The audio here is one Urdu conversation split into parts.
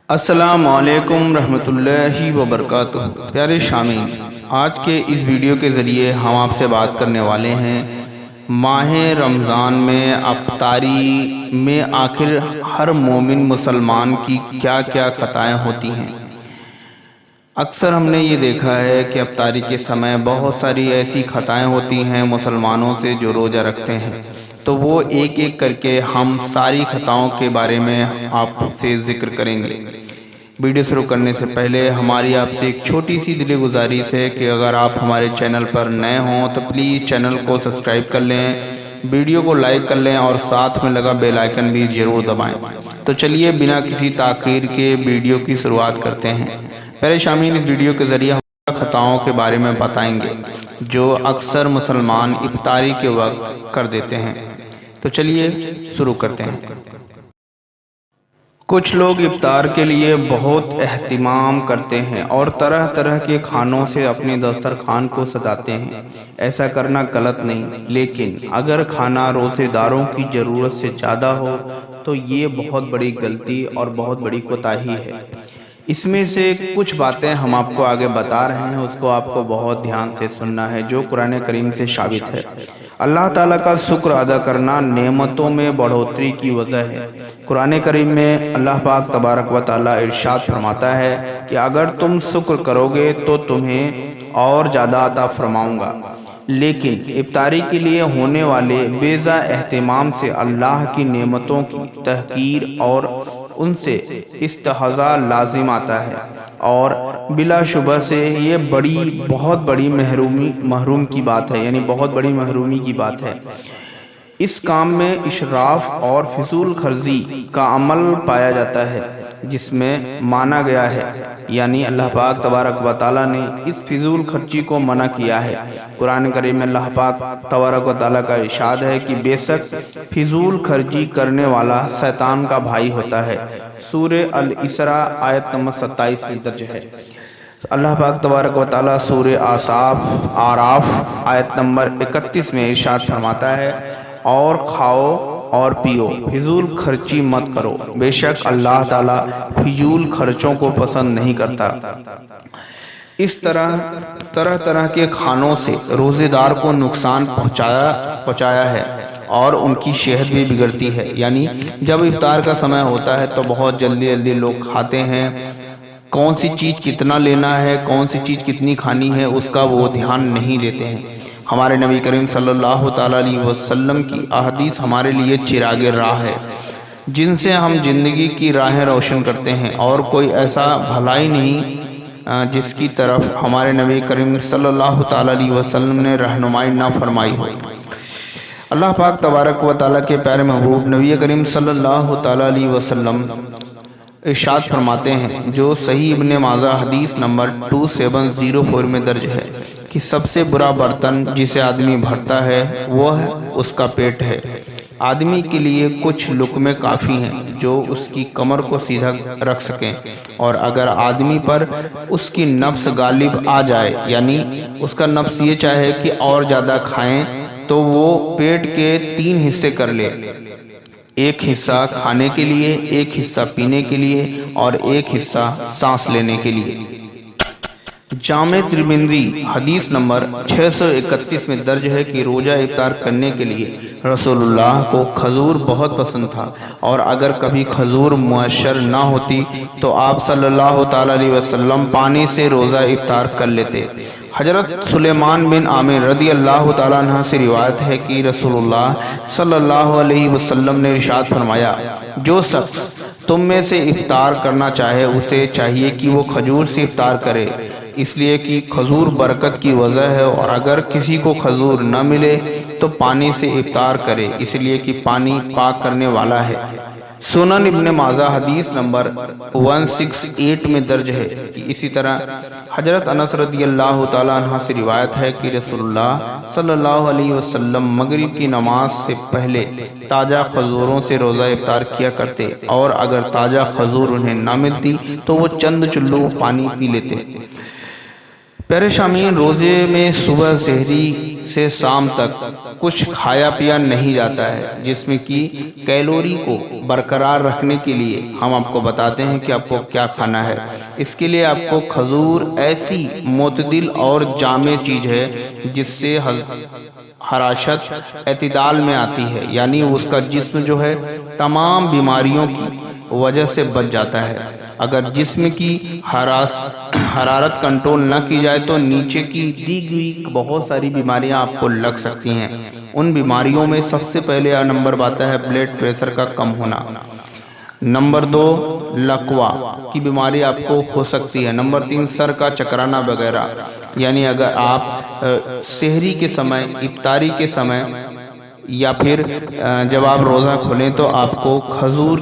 السلام علیکم رحمۃ اللہ وبرکاتہ۔ پیارے شامعین، آج کے اس ویڈیو کے ذریعے ہم آپ سے بات کرنے والے ہیں ماہ رمضان میں افطاری میں آخر ہر مومن مسلمان کی کیا کیا خطائیں ہوتی ہیں۔ اکثر ہم نے یہ دیکھا ہے کہ افطاری کے سمے بہت ساری ایسی خطائیں ہوتی ہیں مسلمانوں سے جو روزہ رکھتے ہیں، تو وہ ایک ایک کر کے ہم ساری خطاؤں کے بارے میں آپ سے ذکر کریں گے۔ ویڈیو شروع کرنے سے پہلے ہماری آپ سے ایک چھوٹی سی دلی گزارش ہے کہ اگر آپ ہمارے چینل پر نئے ہوں تو پلیز چینل کو سبسکرائب کر لیں، ویڈیو کو لائک کر لیں اور ساتھ میں لگا بیل آئیکن بھی ضرور دبائیں۔ تو چلیے بنا کسی تاخیر کے ویڈیو کی شروعات کرتے ہیں۔ پیارے شامعین، اس ویڈیو کے ذریعے ہم خطاؤں کے بارے میں بتائیں گے جو اکثر مسلمان افطاری کے وقت کر دیتے ہیں۔ تو چلیے شروع کرتے ہیں۔ کچھ لوگ افطار کے لیے بہت اہتمام کرتے ہیں اور طرح طرح کے کھانوں سے اپنے دسترخوان کو سجاتے ہیں۔ ایسا کرنا غلط نہیں، لیکن اگر کھانا روزے داروں کی ضرورت سے زیادہ ہو تو یہ بہت بڑی غلطی اور بہت بڑی کوتاہی ہے۔ اس میں سے کچھ باتیں ہم آپ کو آگے بتا رہے ہیں، اس کو آپ کو بہت دھیان سے سننا ہے جو قرآن کریم سے ثابت ہے۔ اللہ تعالیٰ کا شکر ادا کرنا نعمتوں میں بڑھوتری کی وجہ ہے۔ قرآن کریم میں اللہ پاک تبارک و تعالیٰ ارشاد فرماتا ہے کہ اگر تم شکر کرو گے تو تمہیں اور زیادہ عطا فرماؤں گا، لیکن افطاری کے لیے ہونے والے بے جا اہتمام سے اللہ کی نعمتوں کی تحقیر اور ان سے استہزاء لازم آتا ہے، اور بلا شبہ سے یہ بہت بڑی محروم کی بات ہے، یعنی بہت بڑی محرومی کی بات ہے۔ اس کام میں اسراف اور فضول خرچی کا عمل پایا جاتا ہے جس میں مانا گیا ہے، یعنی اللہ پاک تبارک و تعالیٰ نے اس فضول خرچی کو منع کیا ہے۔ قرآن کریم میں اللہ پاک تبارک و تعالیٰ کا ارشاد ہے کہ بے شک فضول خرچی کرنے والا شیطان کا بھائی ہوتا ہے۔ سورہ الاسراء آیت نمبر 27 میں درج ہے۔ اللہ پاک تبارک و تعالیٰ سورہ اعراف آیت نمبر 31 میں ارشاد فرماتا ہے، اور کھاؤ اور پیو، فضول خرچی مت کرو، بے شک اللہ تعالیٰ فضول خرچوں کو پسند نہیں کرتا۔ اس طرح کے کھانوں سے روزے دار کو نقصان پہنچایا ہے اور ان کی صحت بھی بگڑتی ہے، یعنی جب افطار کا سمے ہوتا ہے تو بہت جلدی لوگ کھاتے ہیں، کون سی چیز کتنا لینا ہے، کون سی چیز کتنی کھانی ہے، اس کا وہ دھیان نہیں دیتے ہیں۔ ہمارے نبی کریم صلی اللہ تعالیٰ علیہ وسلم کی احادیث ہمارے لیے چراغ راہ ہے جن سے ہم زندگی کی راہیں روشن کرتے ہیں، اور کوئی ایسا بھلائی نہیں جس کی طرف ہمارے نبی کریم صلی اللہ تعالیٰ علیہ وسلم نے رہنمائی نہ فرمائی ہو۔ اللہ پاک تبارک و تعالیٰ کے پیارے محبوب نبی کریم صلی اللہ تعالیٰ علیہ وسلم ارشاد فرماتے ہیں، جو صحیح ابن ماجہ حدیث نمبر 2704 میں درج ہے کہ سب سے برا برتن جسے آدمی بھرتا ہے وہ اس کا پیٹ ہے۔ آدمی کے لیے کچھ لقمے کافی ہیں جو اس کی کمر کو سیدھا رکھ سکیں، اور اگر آدمی پر اس کی نفس غالب آ جائے، یعنی اس کا نفس یہ چاہے کہ اور زیادہ کھائیں، تو وہ پیٹ کے 3 حصے کر لے، ایک حصہ کھانے کے لیے، ایک حصہ پینے کے لیے اور ایک حصہ سانس لینے کے لیے۔ جامع ترمذی حدیث نمبر 631 میں درج ہے کہ روزہ افطار کرنے کے لیے رسول اللہ کو کھجور بہت پسند تھا، اور اگر کبھی کھجور میسر نہ ہوتی تو آپ صلی اللہ تعالیٰ علیہ وسلم پانی سے روزہ افطار کر لیتے۔ حضرت سلیمان بن عامر رضی اللہ تعالیٰ عنہ سے روایت ہے کہ رسول اللہ صلی اللہ علیہ وسلم نے ارشاد فرمایا، جو شخص تم میں سے افطار کرنا چاہے اسے چاہیے کہ وہ کھجور سے افطار کرے، اس لیے کہ کھجور برکت کی وجہ ہے، اور اگر کسی کو کھجور نہ ملے تو پانی سے افطار کرے، اس لیے کہ پانی پاک کرنے والا ہے۔ سنن ابن ماجہ حدیث نمبر 168 میں درج ہے کہ اسی طرح حضرت انس رضی اللہ تعالیٰ عنہ سے روایت ہے کہ رسول اللہ صلی اللہ علیہ وسلم مغرب کی نماز سے پہلے تازہ کھجوروں سے روزہ افطار کیا کرتے، اور اگر تازہ کھجور انہیں نہ ملتی تو وہ چند چلو پانی پی لیتے۔ پیارے شامعین، روزے میں صبح سحری سے شام تک کچھ کھایا پیا نہیں جاتا ہے۔ جسم کی کیلوری کو برقرار رکھنے کے لیے ہم آپ کو بتاتے ہیں کہ آپ کو کیا کھانا ہے۔ اس کے لیے آپ کو کھجور ایسی معتدل اور جامع چیز ہے جس سے حراشت اعتدال میں آتی ہے، یعنی اس کا جسم جو ہے تمام بیماریوں کی وجہ سے بچ جاتا ہے۔ اگر جسم کی حرارت کنٹرول نہ کی جائے تو نیچے کی دی گئی بہت ساری بیماریاں آپ کو لگ سکتی ہیں۔ ان بیماریوں میں سب سے پہلے نمبر آتا ہے بلڈ پریشر کا کم ہونا۔ نمبر 2 لقوا کی بیماری آپ کو ہو سکتی ہے۔ نمبر 3 سر کا چکرانا وغیرہ۔ یعنی اگر آپ سحری کے سمے، افطاری کے سمے یا پھر جب آپ روزہ کھولیں تو آپ کو کھجور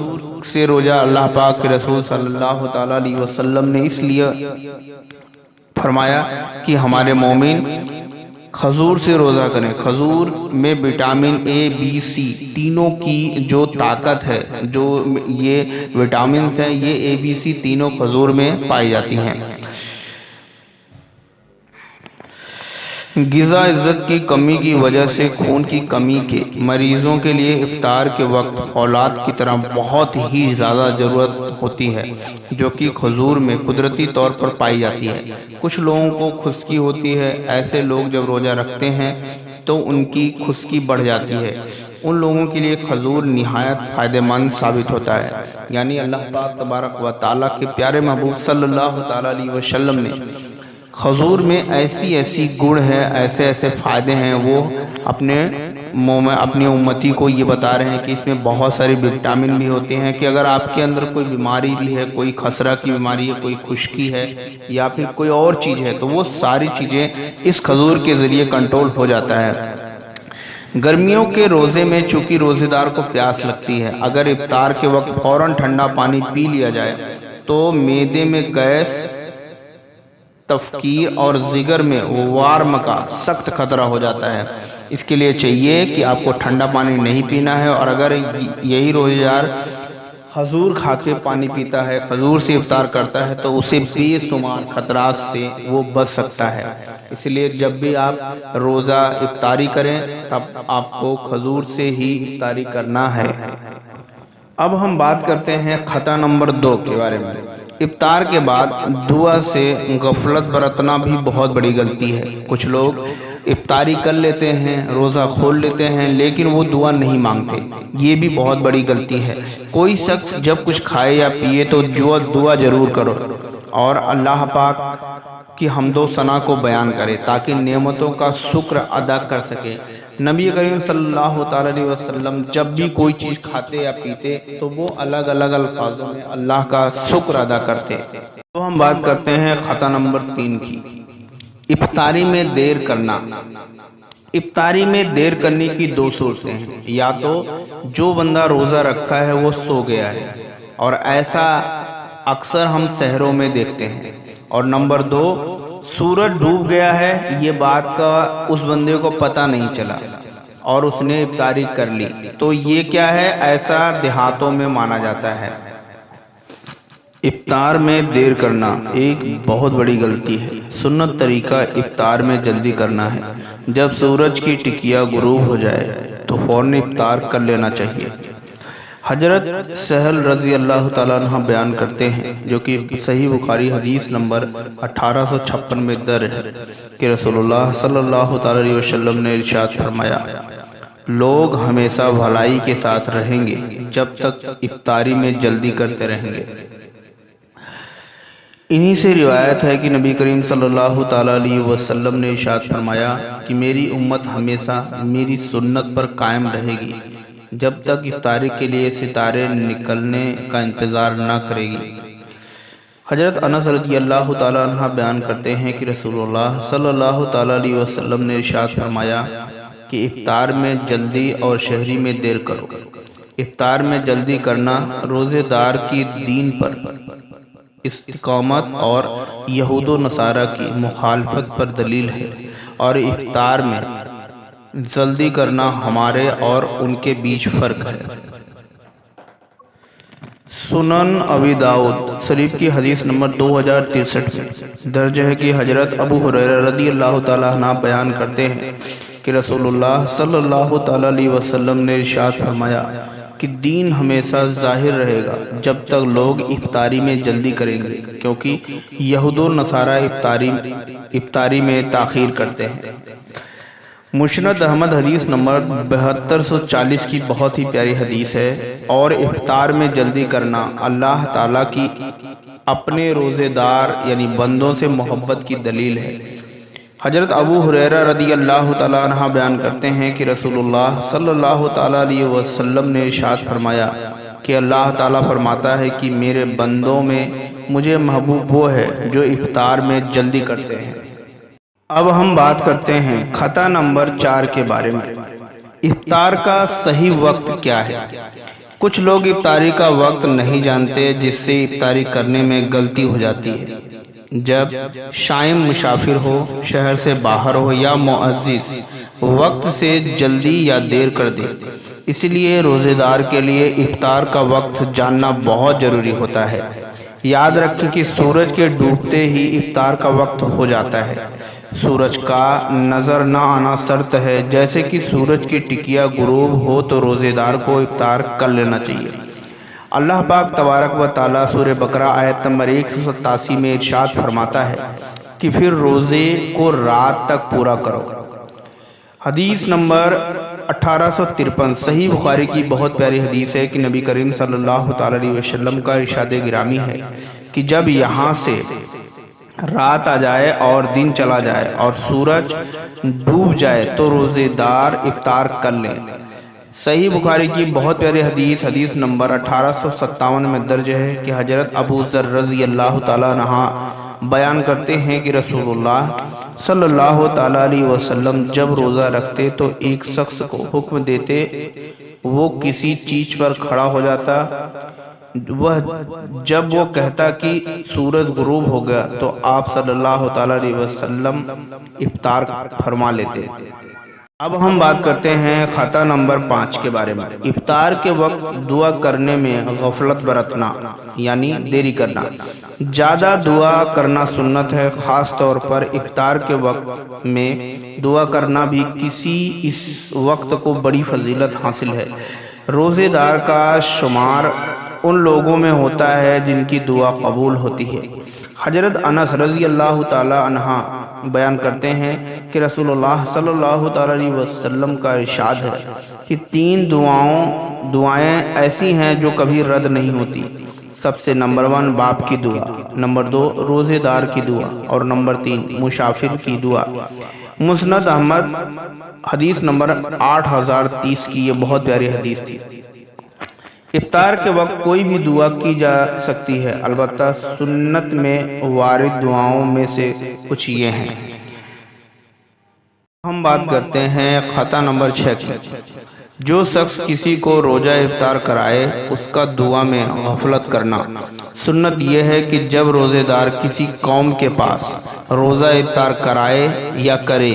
سے روزہ اللہ پاک کے رسول صلی اللہ تعالیٰ علیہ وسلم نے اس لیے فرمایا کہ ہمارے مومن کھجور سے روزہ کریں۔ کھجور میں وٹامن اے بی سی تینوں کی جو طاقت ہے، جو یہ وٹامنز ہیں، یہ اے بی سی تینوں کھجور میں پائی جاتی ہیں۔ غذا عزت کی کمی کی وجہ سے خون کی کمی کے مریضوں کے لیے افطار کے وقت فولاد کی طرح بہت ہی زیادہ ضرورت ہوتی ہے، جو کہ کھجور میں قدرتی طور پر پائی جاتی ہے۔ کچھ لوگوں کو خشکی ہوتی ہے۔ ایسے لوگ جب روزہ رکھتے ہیں تو ان کی خشکی بڑھ جاتی ہے۔ ان لوگوں کے لیے کھجور نہایت فائدہ مند ثابت ہوتا ہے۔ یعنی اللہ پاک تبارک و تعالیٰ کے پیارے محبوب صلی اللہ تعالیٰ علیہ وسلم نے کھجور میں ایسی گڑ ہے، ایسے فائدے ہیں، وہ اپنی امتی کو یہ بتا رہے ہیں کہ اس میں بہت سارے وٹامن بھی ہوتے ہیں کہ اگر آپ کے اندر کوئی بیماری بھی ہے، کوئی خسرہ کی بیماری ہے، کوئی خشکی ہے یا پھر کوئی اور چیز ہے، تو وہ ساری چیزیں اس کھجور کے ذریعے کنٹرول ہو جاتا ہے۔ گرمیوں کے روزے میں چونکہ روزے دار کو پیاس لگتی ہے، اگر افطار کے وقت فوراً ٹھنڈا پانی پی لیا جائے تو معدے میں گیس، تفکیر اور جگر میں وارم کا سخت خطرہ ہو جاتا ہے۔ اس کے لیے چاہیے کہ آپ کو ٹھنڈا پانی نہیں پینا ہے، اور اگر یہی روزہ دار کھجور کھا کے پانی پیتا ہے، کھجور سے افطار کرتا ہے، تو اسے بے شمار خطرات سے وہ بچ سکتا ہے۔ اس لیے جب بھی آپ روزہ افطاری کریں تب آپ کو کھجور سے ہی افطاری کرنا ہے۔ اب ہم بات کرتے ہیں خطا نمبر 2 کے بارے میں۔ افطار کے بعد دعا سے غفلت برتنا بھی بہت بڑی غلطی ہے۔ کچھ لوگ افطاری کر لیتے ہیں، روزہ کھول لیتے ہیں، لیکن وہ دعا نہیں مانگتے۔ یہ بھی بہت بڑی غلطی ہے۔ کوئی شخص جب کچھ کھائے یا پیے تو دعا ضرور کرو اور اللہ پاک کی حمد و ثنا کو بیان کرے تاکہ نعمتوں کا شکر ادا کر سکے۔ نبی کریم صلی اللہ تعالیٰ علیہ وسلم جب بھی کوئی چیز کھاتے یا پیتے تو وہ الگ الگ الفاظوں میں اللہ کا شکر ادا کرتے۔ تو ہم بات کرتے ہیں خطا نمبر 3 کی، افطاری میں دیر کرنا۔ افطاری میں دیر کرنے کی 2 صورتیں ہیں۔ یا تو جو بندہ روزہ رکھا ہے وہ سو گیا ہے، اور ایسا اکثر ہم شہروں میں دیکھتے ہیں، اور نمبر 2 سورج ڈوب گیا ہے، یہ بات کا اس بندے کو پتہ نہیں چلا اور اس نے افطاری کر لی، تو یہ کیا ہے؟ ایسا دیہاتوں میں مانا جاتا ہے۔ افطار میں دیر کرنا ایک بہت بڑی غلطی ہے۔ سنت طریقہ افطار میں جلدی کرنا ہے۔ جب سورج کی ٹکیا غروب ہو جائے تو فوراً افطار کر لینا چاہیے۔ حضرت سہل رضی اللہ تعالیٰ عنہ بیان کرتے ہیں، جو کہ صحیح بخاری حدیث نمبر 1856 میں درج ہے، کہ رسول اللہ صلی اللہ تعالیٰ علیہ وسلم نے ارشاد فرمایا، لوگ ہمیشہ بھلائی کے ساتھ رہیں گے جب تک افطاری میں جلدی کرتے رہیں گے۔ انہی سے روایت ہے کہ نبی کریم صلی اللہ تعالیٰ علیہ وسلم نے ارشاد فرمایا کہ میری امت ہمیشہ میری سنت پر قائم رہے گی جب تک افطاری کے لیے ستارے نکلنے کا انتظار نہ کرے گی۔ حضرت انس رضی اللہ تعالیٰ عنہ بیان کرتے ہیں کہ رسول اللہ صلی اللہ تعالیٰ علیہ وسلم نے ارشاد فرمایا کہ افطار میں جلدی اور سحری میں دیر کرو۔ افطار میں جلدی کرنا روزے دار کی دین پر استقامت اور یہود و نصارہ کی مخالفت پر دلیل ہے، اور افطار میں جلدی کرنا ہمارے اور ان کے بیچ فرق ہے۔ سنن ابی داؤد شریف کی حدیث نمبر 2063 میں درج ہے کہ حضرت ابو ہریرہ رضی اللہ تعالیٰ عنہ بیان کرتے ہیں کہ رسول اللہ صلی اللہ تعالیٰ علیہ وسلم نے ارشاد فرمایا کہ دین ہمیشہ ظاہر رہے گا جب تک لوگ افطاری میں جلدی کریں گے، کیونکہ یہود و نصارہ افطاری میں تاخیر کرتے ہیں۔ مسند احمد حدیث نمبر 7240 کی بہت ہی پیاری حدیث ہے، اور افطار میں جلدی کرنا اللہ تعالیٰ کی اپنے روزے دار یعنی بندوں سے محبت کی دلیل ہے۔ حضرت ابو ہریرہ رضی اللہ تعالیٰ عنہ بیان کرتے ہیں کہ رسول اللہ صلی اللہ تعالیٰ علیہ وسلم نے ارشاد فرمایا کہ اللہ تعالیٰ فرماتا ہے کہ میرے بندوں میں مجھے محبوب وہ ہے جو افطار میں جلدی کرتے ہیں۔ اب ہم بات کرتے ہیں خطا نمبر 4 کے بارے میں۔ افطار کا صحیح وقت کیا ہے؟ کچھ لوگ افطاری کا وقت نہیں جانتے، جس سے افطاری کرنے میں غلطی ہو جاتی ہے۔ جب شائم مسافر ہو، شہر سے باہر ہو، یا معزز وقت سے جلدی یا دیر کر دے، اس لیے روزے دار کے لیے افطار کا وقت جاننا بہت ضروری ہوتا ہے۔ یاد رکھیں کہ سورج کے ڈوبتے ہی افطار کا وقت ہو جاتا ہے۔ سورج کا نظر نہ آنا شرط ہے، جیسے کہ سورج کی ٹکیا غروب ہو تو روزے دار کو افطار کر لینا چاہیے۔ اللہ پاک تبارک و تعالیٰ سورہ بقرہ آیت نمبر 187 میں ارشاد فرماتا ہے کہ پھر روزے کو رات تک پورا کرو۔ حدیث نمبر 1853 صحیح بخاری کی بہت پیاری حدیث ہے کہ نبی کریم صلی اللہ تعالیٰ علیہ وسلم کا ارشاد گرامی ہے کہ جب یہاں سے رات آ جائے اور دن چلا جائے اور سورج ڈوب جائے تو روزے دار افطار کر لیں۔ صحیح بخاری کی بہت پیاری حدیث نمبر 1857 میں درج ہے کہ حضرت ابو ذر رضی اللہ تعالیٰ عنہ بیان کرتے ہیں کہ رسول اللہ صلی اللہ تعالیٰ علیہ وسلم جب روزہ رکھتے تو ایک شخص کو حکم دیتے، وہ کسی چیز پر کھڑا ہو جاتا، جب وہ کہتا کہ سورج غروب ہو گیا تو آپ صلی اللہ تعالیٰ علیہ وسلم افطار فرما لیتے۔ اب ہم بات کرتے ہیں خطا نمبر 5 کے بارے میں۔ افطار کے وقت دعا کرنے میں غفلت برتنا یعنی دیری کرنا۔ زیادہ دعا کرنا سنت ہے، خاص طور پر افطار کے وقت میں دعا کرنا بھی اس وقت کو بڑی فضیلت حاصل ہے۔ روزے دار کا شمار ان لوگوں میں ہوتا ہے جن کی دعا قبول ہوتی ہے۔ حضرت انس رضی اللہ تعالی عنہ بیان کرتے ہیں کہ رسول اللہ صلی اللہ تعالی علیہ وسلم کا ارشاد ہے کہ 3 دعائیں ایسی ہیں جو کبھی رد نہیں ہوتی۔ سب سے نمبر 1 باپ کی دعا، نمبر 2 روزے دار کی دعا، اور نمبر 3 مسافر کی دعا۔ مسند احمد حدیث نمبر 8030 کی یہ بہت پیاری حدیث تھی۔ افطار کے وقت کوئی بھی دعا کی جا سکتی ہے، البتہ سنت میں وارد دعاؤں میں سے کچھ یہ ہیں۔ ہم بات کرتے ہیں خطا نمبر 6 کی۔ جو شخص کسی کو روزہ افطار کرائے اس کا دعا میں غفلت کرنا۔ سنت یہ ہے کہ جب روزے دار کسی قوم کے پاس روزہ افطار کرائے یا کرے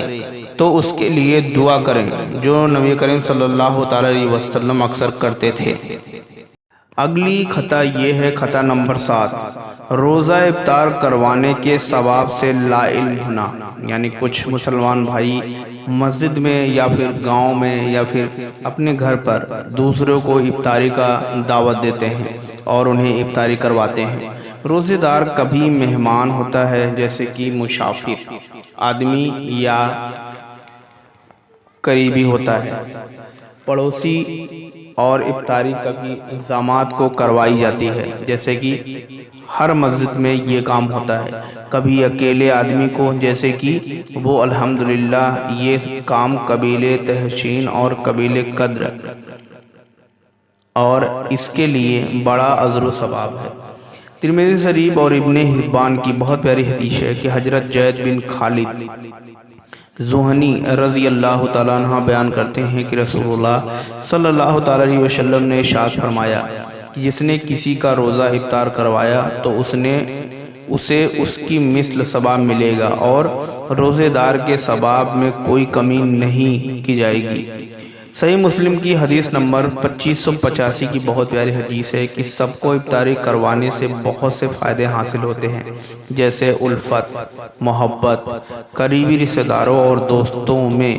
تو اس کے لیے دعا کریں، جو نبی کریم صلی اللہ تعالی علیہ وسلم اکثر کرتے تھے۔ اگلی خطا یہ ہے خطا نمبر 7، روزہ افطار کروانے کے ثواب سے لا علم ہونا۔ یعنی کچھ مسلمان بھائی مسجد میں یا پھر گاؤں میں یا پھر اپنے گھر پر دوسروں کو افطاری کا دعوت دیتے ہیں اور انہیں افطاری کرواتے ہیں۔ روزے دار کبھی مہمان ہوتا ہے، جیسے کہ مسافر آدمی یا قریبی ہوتا ہے، پڑوسی، اور افطاری کبھی انتظامات کو کروائی جاتی ہے، جیسے کہ ہر مسجد میں یہ کام ہوتا ہے۔ کبھی اکیلے آدمی کو، جیسے کہ وہ الحمدللہ یہ کام قبیلے تحسین اور قبیلے قدر اور اس کے لیے بڑا اجر و ثواب ہے۔ ترمذی شریف اور ابن حبان کی بہت پیاری حدیث ہے کہ حضرت زید بن خالد زہنی رضی اللہ تعالیٰ عنہ بیان کرتے ہیں کہ رسول اللہ صلی اللہ تعالیٰ علیہ وسلم نے ارشاد فرمایا کہ جس نے کسی کا روزہ افطار کروایا تو اسے اس کی مثل ثواب ملے گا اور روزے دار کے ثواب میں کوئی کمی نہیں کی جائے گی۔ صحیح مسلم کی حدیث نمبر 2585 کی بہت پیاری حدیث ہے کہ سب کو افطاری کروانے سے بہت سے فائدے حاصل ہوتے ہیں، جیسے الفت، محبت، قریبی رشتہ داروں اور دوستوں میں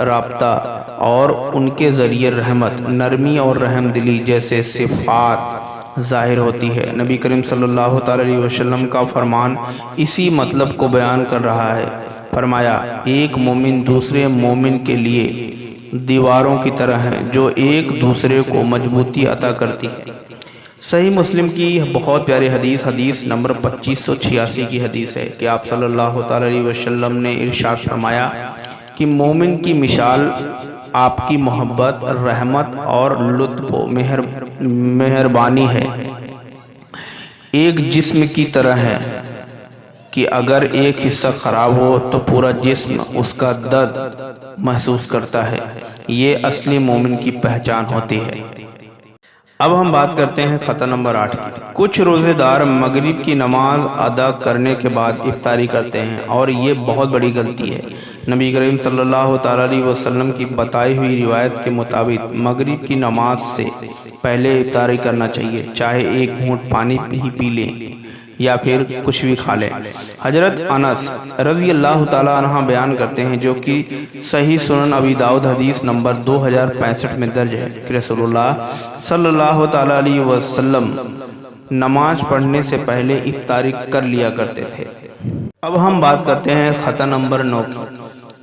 رابطہ، اور ان کے ذریعے رحمت، نرمی اور رحم دلی جیسے صفات ظاہر ہوتی ہے۔ نبی کریم صلی اللہ علیہ وسلم کا فرمان اسی مطلب کو بیان کر رہا ہے۔ فرمایا، ایک مومن دوسرے مومن کے لیے دیواروں کی طرح ہیں جو ایک دوسرے کو مضبوطی عطا کرتی ہے۔ صحیح مسلم کی بہت پیاری حدیث نمبر 2586 کی حدیث ہے کہ آپ صلی اللہ علیہ وسلم نے ارشاد فرمایا کہ مومن کی مثال آپ کی محبت، رحمت اور لطف و مہربانی ہے، ایک جسم کی طرح ہے کہ اگر ایک حصہ خراب ہو تو پورا جسم اس کا درد محسوس کرتا ہے۔ یہ اصلی مومن کی پہچان ہوتی ہے۔ اب ہم بات کرتے ہیں خطا نمبر 8 کی۔ کچھ روزے دار مغرب کی نماز ادا کرنے کے بعد افطاری کرتے ہیں، اور یہ بہت بڑی غلطی ہے۔ نبی کریم صلی اللہ علیہ وسلم کی بتائی ہوئی روایت کے مطابق مغرب کی نماز سے پہلے افطاری کرنا چاہیے، چاہے ایک گھونٹ پانی ہی پی لیں یا پھر کچھ بھی کھا لیں۔ حضرت انس رضی اللہ تعالی عنہ بیان کرتے ہیں، جو کہ صحیح سنن ابی داؤد حدیث نمبر 2065 میں درج ہے کہ رسول اللہ صلی اللہ تعالی علیہ وسلم نماز پڑھنے سے پہلے افطاری کر لیا کرتے تھے۔ اب ہم بات کرتے ہیں خطا نمبر 9 کی۔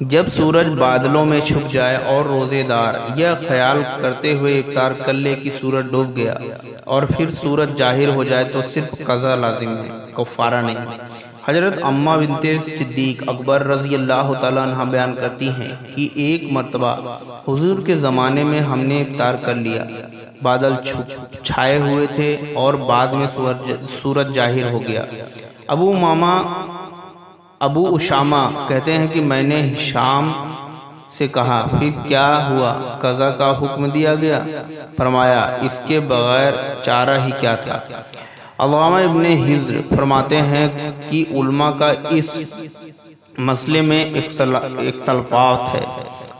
جب سورج بادلوں میں چھپ جائے اور روزے دار یہ خیال کرتے ہوئے افطار کر لے کہ سورج ڈوب گیا اور پھر سورج ظاہر ہو جائے تو صرف قضا لازم ہے، کفارہ نہیں۔ حضرت اماں بنت صدیق اکبر رضی اللہ تعالیٰ عنہ بیان کرتی ہیں کہ ایک مرتبہ حضور کے زمانے میں ہم نے افطار کر لیا، بادل چھائے ہوئے تھے اور بعد میں سورج ظاہر ہو گیا۔ ابو اسامہ کہتے ہیں کہ میں نے ہشام سے کہا، پھر کیا ہوا؟ قضا کا حکم دیا گیا؟ فرمایا، اس کے بغیر چارہ ہی کیا تھا۔ علامہ ابن حجر فرماتے ہیں کہ علماء کا اس مسئلے میں اختلافات ہے۔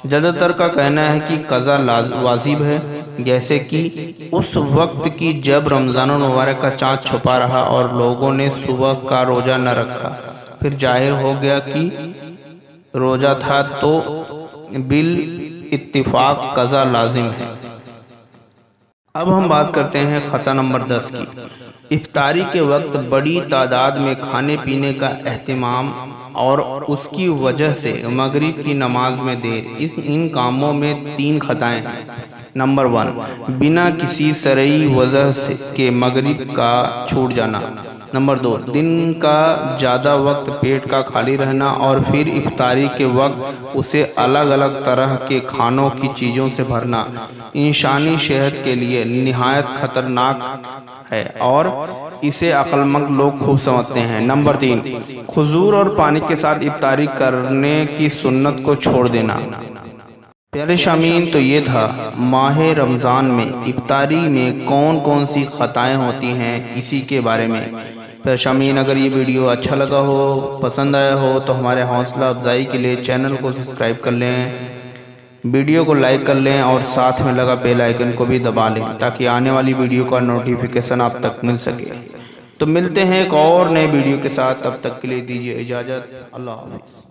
زیادہ تر کا کہنا ہے کہ قضا واجب ہے، جیسے کہ اس وقت کی جب رمضان المبارک کا چاند چھپا رہا اور لوگوں نے صبح کا روزہ نہ رکھا، پھر ظاہر ہو گیا کہ روزہ تھا تو بالاتفاق قضا لازم ہے۔ اب ہم بات کرتے ہیں خطا نمبر 10 کی۔ افطاری کے وقت بڑی تعداد میں کھانے پینے کا اہتمام اور اس کی وجہ سے مغرب کی نماز میں دیر۔ ان کاموں میں 3 خطائیں ہیں۔ نمبر 1، بنا کسی شرعی وجہ کے مغرب کا چھوٹ جانا۔ نمبر 2، دن کا زیادہ وقت پیٹ کا خالی رہنا اور پھر افطاری کے وقت اسے الگ الگ طرح کے کھانوں کی چیزوں سے بھرنا انسانی صحت کے لیے نہایت خطرناک ہے اور اسے عقل مند لوگ خوب سمجھتے ہیں۔ نمبر 3، کھجور اور پانی کے ساتھ افطاری کرنے کی سنت کو چھوڑ دینا۔ پیارے شامعین، تو یہ تھا ماہ رمضان میں افطاری میں کون کون سی خطائیں ہوتی ہیں اسی کے بارے میں۔ پیارے شامعین، اگر یہ ویڈیو اچھا لگا ہو، پسند آیا ہو تو ہمارے حوصلہ افزائی کے لیے چینل کو سبسکرائب کر لیں، ویڈیو کو لائک کر لیں اور ساتھ میں لگا بیل آئیکن کو بھی دبا لیں تاکہ آنے والی ویڈیو کا نوٹیفیکیشن آپ تک مل سکے۔ تو ملتے ہیں ایک اور نئے ویڈیو کے ساتھ، تب تک کے لیے دیجیے اجازت۔ اللہ حافظ۔